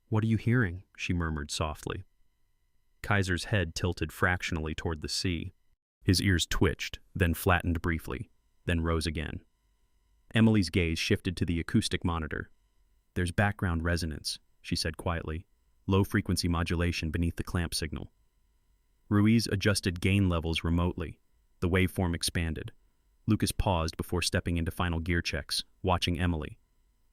"What are you hearing?" she murmured softly. Kaiser's head tilted fractionally toward the sea. His ears twitched, then flattened briefly, then rose again. Emily's gaze shifted to the acoustic monitor. "There's background resonance," she said quietly. "Low-frequency modulation beneath the clamp signal." Ruiz adjusted gain levels remotely. The waveform expanded. Lucas paused before stepping into final gear checks, watching Emily.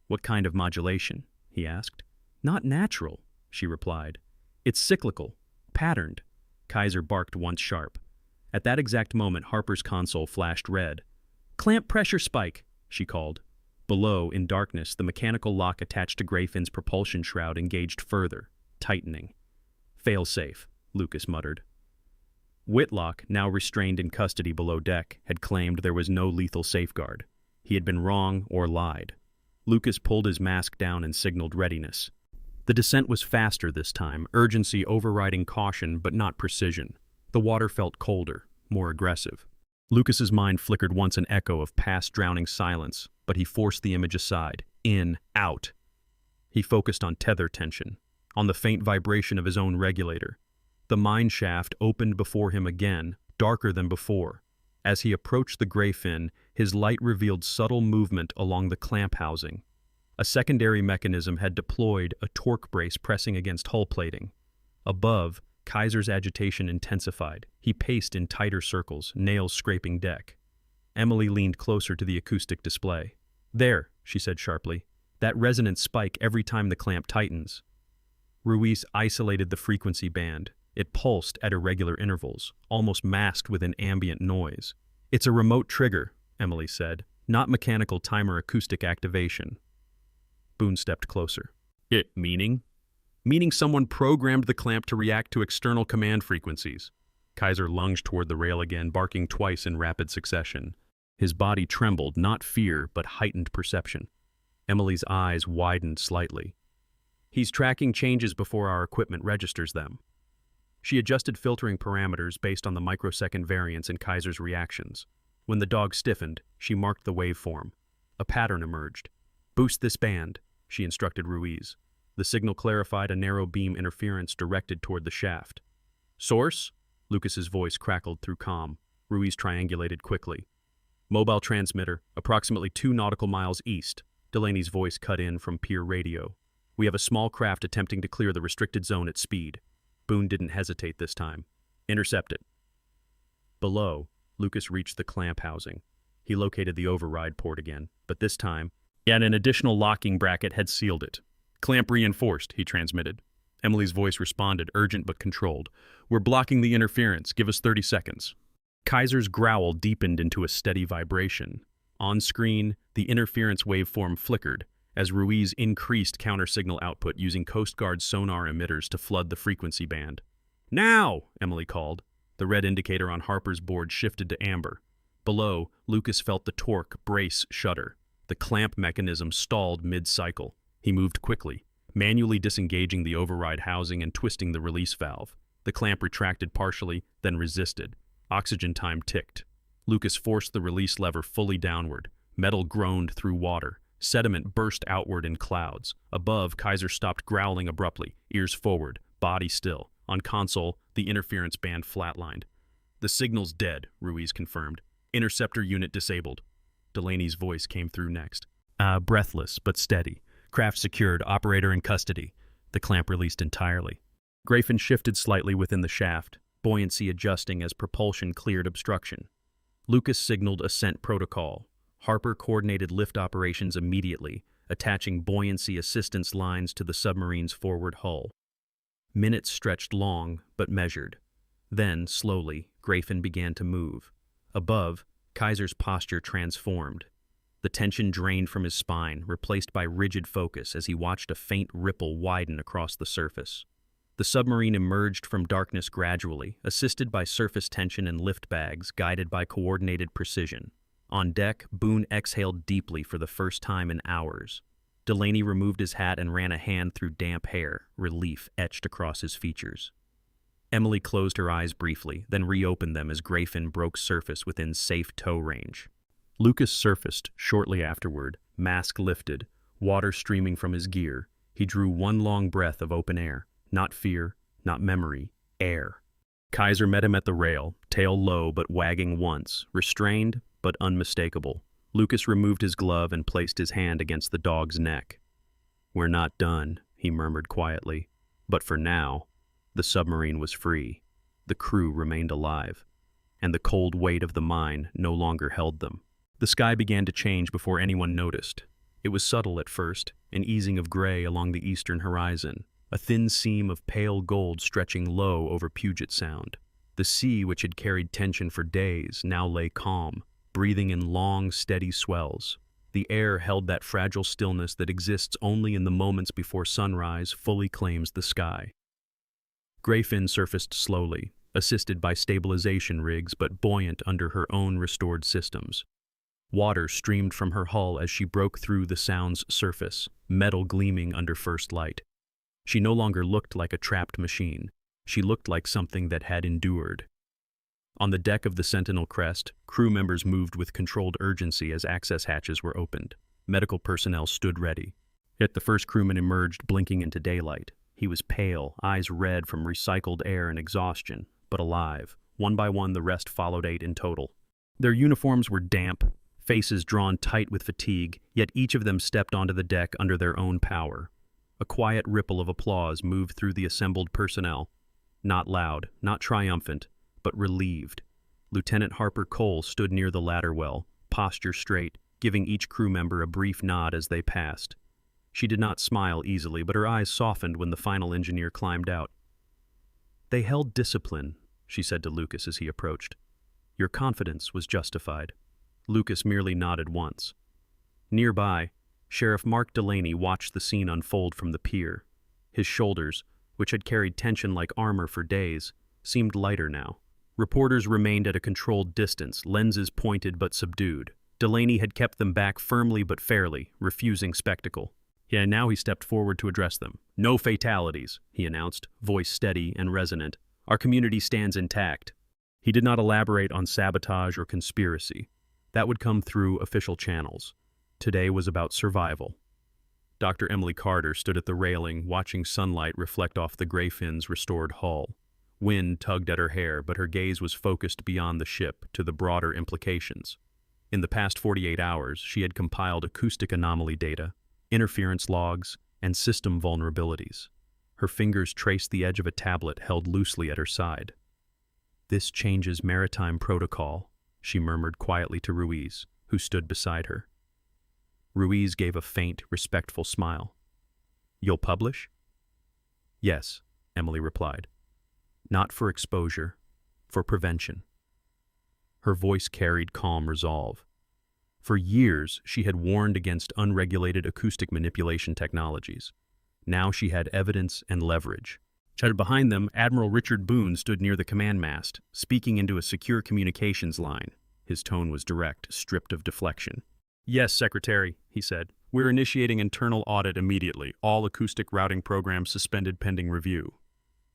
"What kind of modulation?" he asked. "Not natural," she replied. "It's cyclical, patterned." Kaiser barked once sharp. At that exact moment, Harper's console flashed red. "Clamp pressure spike," she called. Below, in darkness, the mechanical lock attached to Grayfin's propulsion shroud engaged further, tightening. "Fail-safe," Lucas muttered. Whitlock, now restrained in custody below deck, had claimed there was no lethal safeguard. He had been wrong or lied. Lucas pulled his mask down and signaled readiness. The descent was faster this time, urgency overriding caution but not precision. The water felt colder, more aggressive. Lucas's mind flickered once an echo of past drowning silence, but he forced the image aside. In, out. He focused on tether tension, on the faint vibration of his own regulator. The mine shaft opened before him again, darker than before. As he approached the Grayfin, his light revealed subtle movement along the clamp housing. A secondary mechanism had deployed, a torque brace pressing against hull plating. Above, Kaiser's agitation intensified. He paced in tighter circles, nails scraping deck. Emily leaned closer to the acoustic display. "There," she said sharply. "That resonant spike every time the clamp tightens." Ruiz isolated the frequency band. It pulsed at irregular intervals, almost masked with an ambient noise. "It's a remote trigger," Emily said, "not mechanical timer acoustic activation." Boone stepped closer. Meaning? Meaning someone programmed the clamp to react to external command frequencies." Kaiser lunged toward the rail again, barking twice in rapid succession. His body trembled, not fear, but heightened perception. Emily's eyes widened slightly. "He's tracking changes before our equipment registers them." She adjusted filtering parameters based on the microsecond variance in Kaiser's reactions. When the dog stiffened, she marked the waveform. A pattern emerged. "Boost this band," she instructed Ruiz. The signal clarified a narrow beam interference directed toward the shaft. "Source?" Lucas's voice crackled through comm. Ruiz triangulated quickly. "Mobile transmitter, approximately 2 nautical miles east." Delaney's voice cut in from pier radio. "We have a small craft attempting to clear the restricted zone at speed." Boone didn't hesitate this time. "Intercept it." Below, Lucas reached the clamp housing. He located the override port again, but this time, yet an additional locking bracket had sealed it. "Clamp reinforced," he transmitted. Emily's voice responded, urgent but controlled. "We're blocking the interference. Give us 30 seconds." Kaiser's growl deepened into a steady vibration. On screen, the interference waveform flickered as Ruiz increased counter-signal output using Coast Guard sonar emitters to flood the frequency band. "Now!" Emily called. The red indicator on Harper's board shifted to amber. Below, Lucas felt the torque brace shudder. The clamp mechanism stalled mid-cycle. He moved quickly, manually disengaging the override housing and twisting the release valve. The clamp retracted partially, then resisted. Oxygen time ticked. Lucas forced the release lever fully downward. Metal groaned through water. Sediment burst outward in clouds. Above, Kaiser stopped growling abruptly, ears forward, body still. On console, the interference band flatlined. "The signal's dead," Ruiz confirmed. "Interceptor unit disabled." Delaney's voice came through next. Breathless, but steady. "Craft secured, operator in custody." The clamp released entirely. Grayfin shifted slightly within the shaft, buoyancy adjusting as propulsion cleared obstruction. Lucas signaled ascent protocol. Harper coordinated lift operations immediately, attaching buoyancy assistance lines to the submarine's forward hull. Minutes stretched long, but measured. Then, slowly, Grayfin began to move. Above, Kaiser's posture transformed. The tension drained from his spine, replaced by rigid focus as he watched a faint ripple widen across the surface. The submarine emerged from darkness gradually, assisted by surface tension and lift bags guided by coordinated precision. On deck, Boone exhaled deeply for the first time in hours. Delaney removed his hat and ran a hand through damp hair, relief etched across his features. Emily closed her eyes briefly, then reopened them as Grayfin broke surface within safe tow range. Lucas surfaced shortly afterward, mask lifted, water streaming from his gear. He drew one long breath of open air. Not fear, not memory, air. Kaiser met him at the rail, tail low but wagging once, restrained but unmistakable. Lucas removed his glove and placed his hand against the dog's neck. "We're not done," he murmured quietly. But for now, the submarine was free. The crew remained alive, and the cold weight of the mine no longer held them. The sky began to change before anyone noticed. It was subtle at first, an easing of gray along the eastern horizon, a thin seam of pale gold stretching low over Puget Sound. The sea, which had carried tension for days, now lay calm, breathing in long, steady swells. The air held that fragile stillness that exists only in the moments before sunrise fully claims the sky. Grayfin surfaced slowly, assisted by stabilization rigs but buoyant under her own restored systems. Water streamed from her hull as she broke through the Sound's surface, metal gleaming under first light. She no longer looked like a trapped machine. She looked like something that had endured. On the deck of the Sentinel Crest, crew members moved with controlled urgency as access hatches were opened. Medical personnel stood ready. Yet the first crewman emerged blinking into daylight. He was pale, eyes red from recycled air and exhaustion, but alive. One by one, the rest followed, 8 in total. Their uniforms were damp, faces drawn tight with fatigue, yet each of them stepped onto the deck under their own power. A quiet ripple of applause moved through the assembled personnel. Not loud, not triumphant, but relieved. Lieutenant Harper Cole stood near the ladder well, posture straight, giving each crew member a brief nod as they passed. She did not smile easily, but her eyes softened when the final engineer climbed out. "They held discipline," she said to Lucas as he approached. "Your confidence was justified." Lucas merely nodded once. Nearby, Sheriff Mark Delaney watched the scene unfold from the pier. His shoulders, which had carried tension like armor for days, seemed lighter now. Reporters remained at a controlled distance, lenses pointed but subdued. Delaney had kept them back firmly but fairly, refusing spectacle. Yeah, now he stepped forward to address them. "No fatalities," he announced, voice steady and resonant. "Our community stands intact." He did not elaborate on sabotage or conspiracy. That would come through official channels. Today was about survival. Dr. Emily Carter stood at the railing, watching sunlight reflect off the Grayfin's restored hull. Wind tugged at her hair, but her gaze was focused beyond the ship to the broader implications. In the past 48 hours, she had compiled acoustic anomaly data, interference logs, and system vulnerabilities. Her fingers traced the edge of a tablet held loosely at her side. "This changes maritime protocol," she murmured quietly to Ruiz. who stood beside her. Ruiz gave a faint, respectful smile. "You'll publish?" "Yes," Emily replied. "Not for exposure, for prevention." Her voice carried calm resolve. For years, she had warned against unregulated acoustic manipulation technologies. Now she had evidence and leverage. Behind them, Admiral Richard Boone stood near the command mast, speaking into a secure communications line. His tone was direct, stripped of deflection. "Yes, Secretary," he said. "We're initiating internal audit immediately. All acoustic routing programs suspended pending review."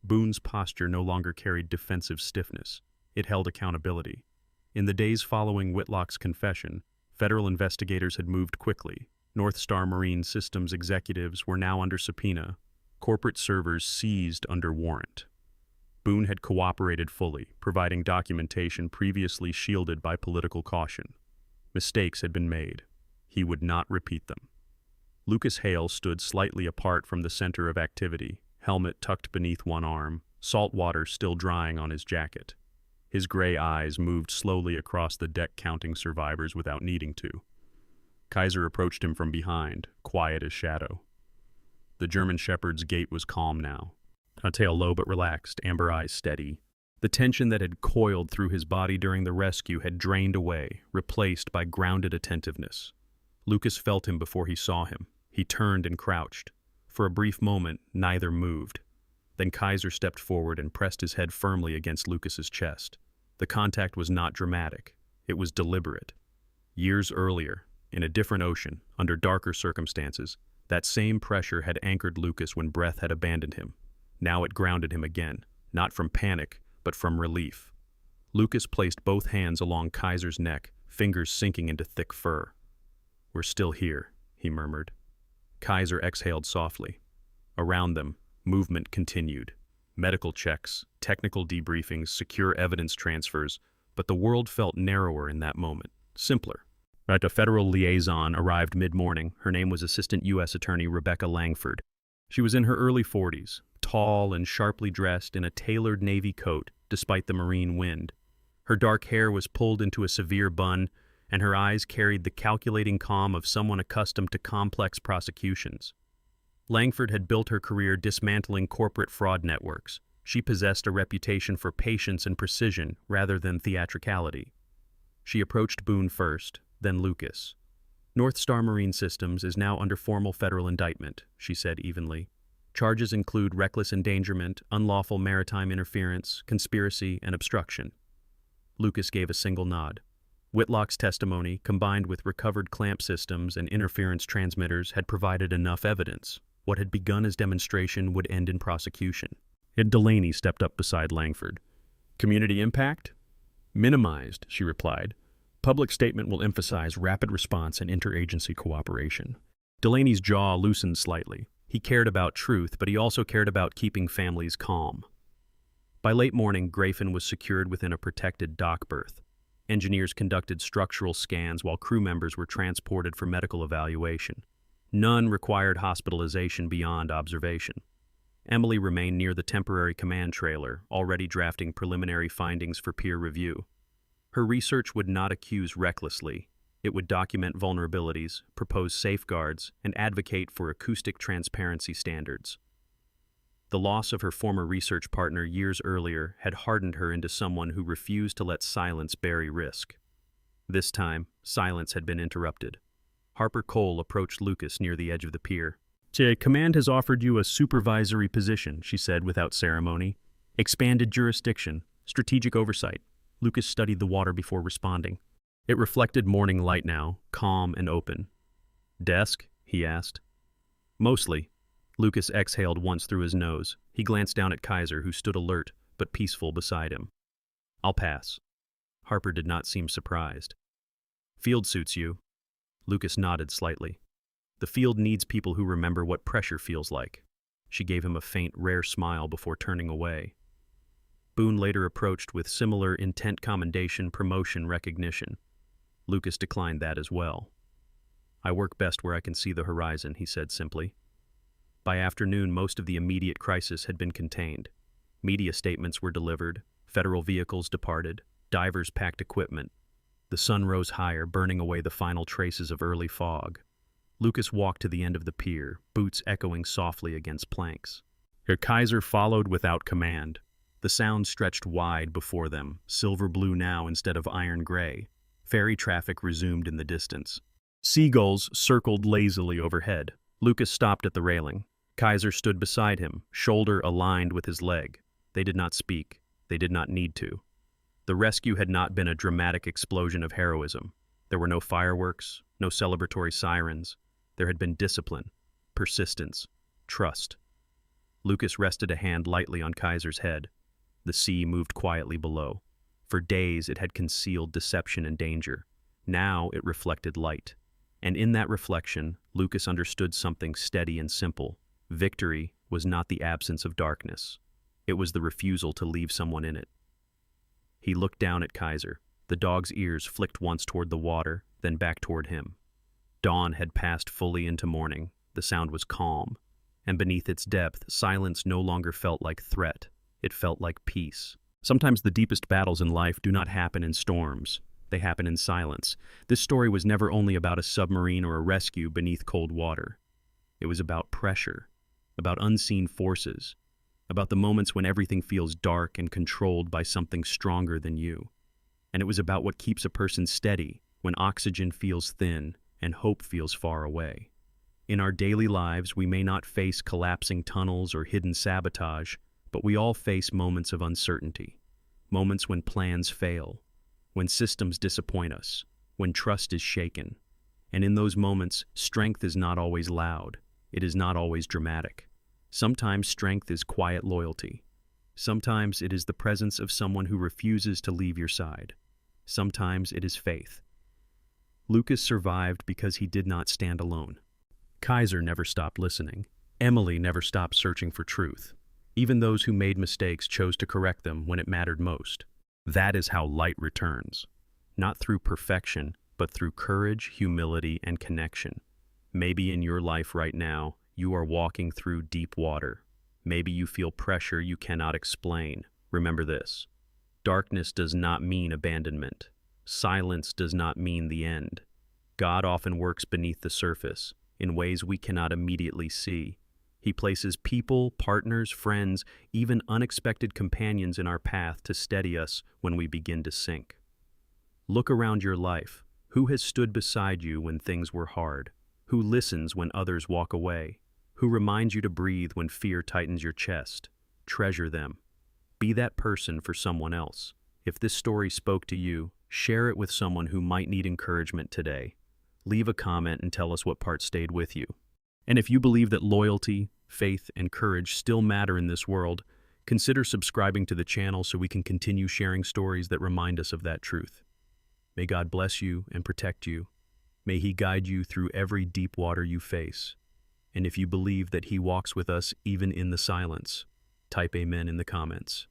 Boone's posture no longer carried defensive stiffness. It held accountability. In the days following Whitlock's confession, federal investigators had moved quickly. North Star Marine Systems executives were now under subpoena, corporate servers seized under warrant. Boone had cooperated fully, providing documentation previously shielded by political caution. Mistakes had been made. He would not repeat them. Lucas Hale stood slightly apart from the center of activity, helmet tucked beneath one arm, salt water still drying on his jacket. His gray eyes moved slowly across the deck, counting survivors without needing to. Kaiser approached him from behind, quiet as shadow. The German shepherd's gait was calm now, a tail low but relaxed, amber eyes steady. The tension that had coiled through his body during the rescue had drained away, replaced by grounded attentiveness. Lucas felt him before he saw him. He turned and crouched. For a brief moment, neither moved. Then Kaiser stepped forward and pressed his head firmly against Lucas's chest. The contact was not dramatic. It was deliberate. Years earlier, in a different ocean, under darker circumstances, that same pressure had anchored Lucas when breath had abandoned him. Now it grounded him again, not from panic, but from relief. Lucas placed both hands along Kaiser's neck, fingers sinking into thick fur. "We're still here," he murmured. Kaiser exhaled softly. Around them, movement continued. Medical checks, technical debriefings, secure evidence transfers, but the world felt narrower in that moment, simpler. A federal liaison arrived mid-morning. Her name was Assistant U.S. Attorney Rebecca Langford. She was in her early 40s, tall and sharply dressed in a tailored navy coat, despite the marine wind. Her dark hair was pulled into a severe bun, and her eyes carried the calculating calm of someone accustomed to complex prosecutions. Langford had built her career dismantling corporate fraud networks. She possessed a reputation for patience and precision rather than theatricality. She approached Boone first, then Lucas. "North Star Marine Systems is now under formal federal indictment," she said evenly. "Charges include reckless endangerment, unlawful maritime interference, conspiracy, and obstruction." Lucas gave a single nod. Whitlock's testimony, combined with recovered clamp systems and interference transmitters, had provided enough evidence. What had begun as demonstration would end in prosecution. Delaney stepped up beside Langford. "Community impact?" "Minimized," she replied. "Public statement will emphasize rapid response and interagency cooperation." Delaney's jaw loosened slightly. He cared about truth, but he also cared about keeping families calm. By late morning, Grayfin was secured within a protected dock berth. Engineers conducted structural scans while crew members were transported for medical evaluation. None required hospitalization beyond observation. Emily remained near the temporary command trailer, already drafting preliminary findings for peer review. Her research would not accuse recklessly. It would document vulnerabilities, propose safeguards, and advocate for acoustic transparency standards. The loss of her former research partner years earlier had hardened her into someone who refused to let silence bury risk. This time, silence had been interrupted. Harper Cole approached Lucas near the edge of the pier. "Command has offered you a supervisory position," she said without ceremony. "Expanded jurisdiction, strategic oversight." Lucas studied the water before responding. It reflected morning light now, calm and open. "Desk?" he asked. "Mostly." Lucas exhaled once through his nose. He glanced down at Kaiser, who stood alert but peaceful beside him. "I'll pass." Harper did not seem surprised. "Field suits you." Lucas nodded slightly. "The field needs people who remember what pressure feels like." She gave him a faint, rare smile before turning away. Boone later approached with similar intent commendation, promotion, recognition. Lucas declined that as well. "I work best where I can see the horizon," he said simply. By afternoon, most of the immediate crisis had been contained. Media statements were delivered, federal vehicles departed, divers packed equipment. The sun rose higher, burning away the final traces of early fog. Lucas walked to the end of the pier, boots echoing softly against planks. Herr Kaiser followed without command. The sound stretched wide before them, silver blue now instead of iron gray. Ferry traffic resumed in the distance. Seagulls circled lazily overhead. Lucas stopped at the railing. Kaiser stood beside him, shoulder aligned with his leg. They did not speak. They did not need to. The rescue had not been a dramatic explosion of heroism. There were no fireworks, no celebratory sirens. There had been discipline, persistence, trust. Lucas rested a hand lightly on Kaiser's head. The sea moved quietly below. For days it had concealed deception and danger. Now it reflected light. And in that reflection, Lucas understood something steady and simple. Victory was not the absence of darkness. It was the refusal to leave someone in it. He looked down at Kaiser. The dog's ears flicked once toward the water, then back toward him. Dawn had passed fully into morning. The sound was calm. And beneath its depth, silence no longer felt like threat. It felt like peace. Sometimes the deepest battles in life do not happen in storms. They happen in silence. This story was never only about a submarine or a rescue beneath cold water. It was about pressure, about unseen forces, about the moments when everything feels dark and controlled by something stronger than you. And it was about what keeps a person steady when oxygen feels thin and hope feels far away. In our daily lives, we may not face collapsing tunnels or hidden sabotage, but we all face moments of uncertainty, moments when plans fail, when systems disappoint us, when trust is shaken. And in those moments, strength is not always loud. It is not always dramatic. Sometimes strength is quiet loyalty. Sometimes it is the presence of someone who refuses to leave your side. Sometimes it is faith. Lucas survived because he did not stand alone. Kaiser never stopped listening. Emily never stopped searching for truth. Even those who made mistakes chose to correct them when it mattered most. That is how light returns. Not through perfection, but through courage, humility, and connection. Maybe in your life right now, you are walking through deep water. Maybe you feel pressure you cannot explain. Remember this. Darkness does not mean abandonment. Silence does not mean the end. God often works beneath the surface, in ways we cannot immediately see. He places people, partners, friends, even unexpected companions in our path to steady us when we begin to sink. Look around your life. Who has stood beside you when things were hard? Who listens when others walk away? Who reminds you to breathe when fear tightens your chest? Treasure them. Be that person for someone else. If this story spoke to you, share it with someone who might need encouragement today. Leave a comment and tell us what part stayed with you. And if you believe that loyalty, faith, and courage still matter in this world, consider subscribing to the channel so we can continue sharing stories that remind us of that truth. May God bless you and protect you. May He guide you through every deep water you face. And if you believe that He walks with us even in the silence, type Amen in the comments.